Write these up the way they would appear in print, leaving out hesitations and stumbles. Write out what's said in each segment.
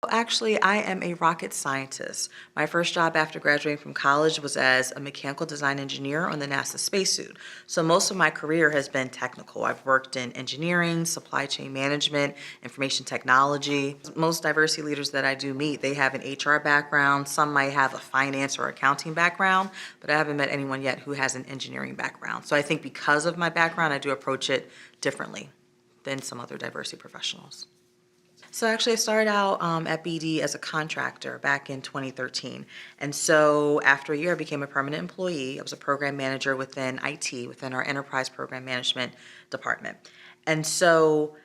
Actually, I am a rocket scientist. My first job after graduating from college was as a mechanical design engineer on the NASA spacesuit. So most of my career has been technical. I've worked in engineering, supply chain management, information technology. Most diversity leaders that I do meet, they have an HR background. Some might have a finance or accounting background, but I haven't met anyone yet who has an engineering background. So I think because of my background, I do approach it differently than some other diversity professionals. So actually, I started out at BD as a contractor back in 2013. And so after a year, I became a permanent employee. I was a program manager within IT, within our enterprise program management department. And so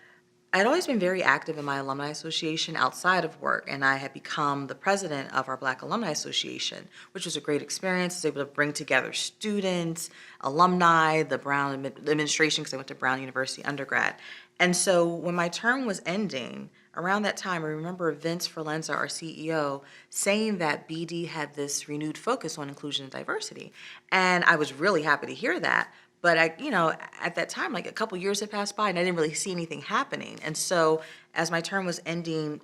I'd always been very active in my alumni association outside of work, and I had become the president of our Black Alumni Association, which was a great experience. I was able to bring together students, alumni, the Brown administration, because I went to Brown University undergrad. And so when my term was ending, around that time, I remember Vince Forlenza, our CEO, saying that BD had this renewed focus on inclusion and diversity. And I was really happy to hear that. But at that time, like a couple years had passed by and I didn't really see anything happening. And so as my term was ending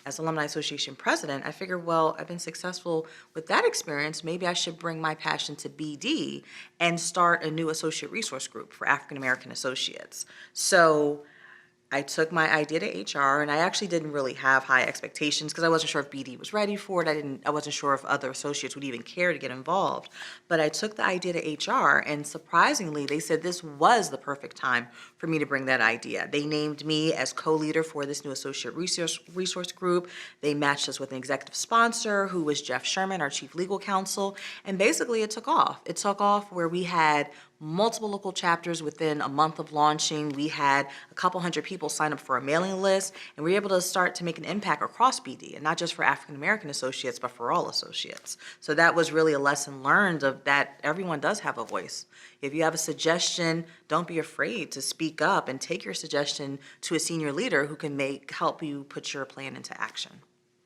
as Alumni Association president, I figured, well, I've been successful with that experience. Maybe I should bring my passion to BD and start a new associate resource group for African American associates. So I took my idea to HR, and I actually didn't really have high expectations because I wasn't sure if BD was ready for it. I wasn't sure if other associates would even care to get involved. But I took the idea to HR, and surprisingly, they said this was the perfect time for me to bring that idea. They named me as co-leader for this new associate resource group. They matched us with an executive sponsor who was Jeff Sherman, our chief legal counsel, and basically it took off. It took off where we had multiple local chapters within a month of launching. We had a couple hundred people sign up for a mailing list, and we were able to start to make an impact across BD, and not just for African American associates, but for all associates. So that was really a lesson learned of that everyone does have a voice. If you have a suggestion, don't be afraid to speak up and take your suggestion to a senior leader who can help you put your plan into action.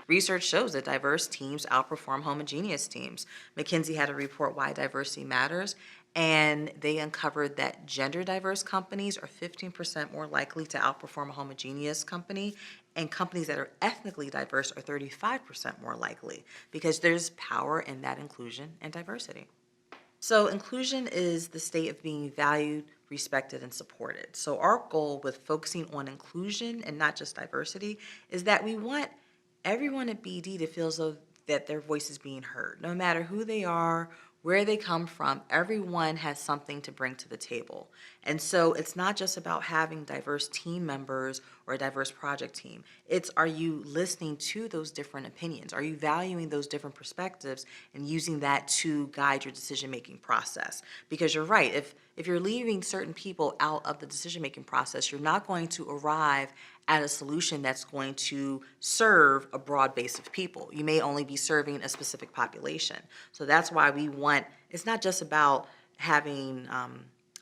Research shows that diverse teams outperform homogeneous teams. McKinsey had a report, Why Diversity Matters, and they uncovered that gender diverse companies are 15% more likely to outperform a homogeneous company, and companies that are ethnically diverse are 35% more likely, because there's power in that inclusion and diversity. So inclusion is the state of being valued, respected, and supported. So our goal with focusing on inclusion and not just diversity is that we want everyone at BD to feel as though that their voice is being heard. No matter who they are, where they come from, everyone has something to bring to the table. And so it's not just about having diverse team members or a diverse project team. It's, are you listening to those different opinions? Are you valuing those different perspectives and using that to guide your decision-making process? Because you're right, if you're leaving certain people out of the decision-making process, you're not going to arrive at a solution that's going to serve a broad base of people. You may only be serving a specific population. So that's why we want, it's not just about having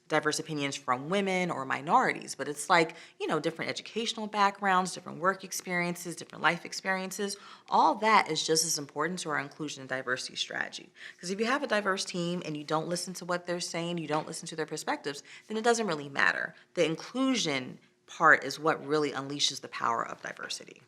diverse opinions from women or minorities, but it's like, different educational backgrounds, different work experiences, different life experiences. All that is just as important to our inclusion and diversity strategy. Because if you have a diverse team and you don't listen to what they're saying, you don't listen to their perspectives, then it doesn't really matter. The inclusion part is what really unleashes the power of diversity.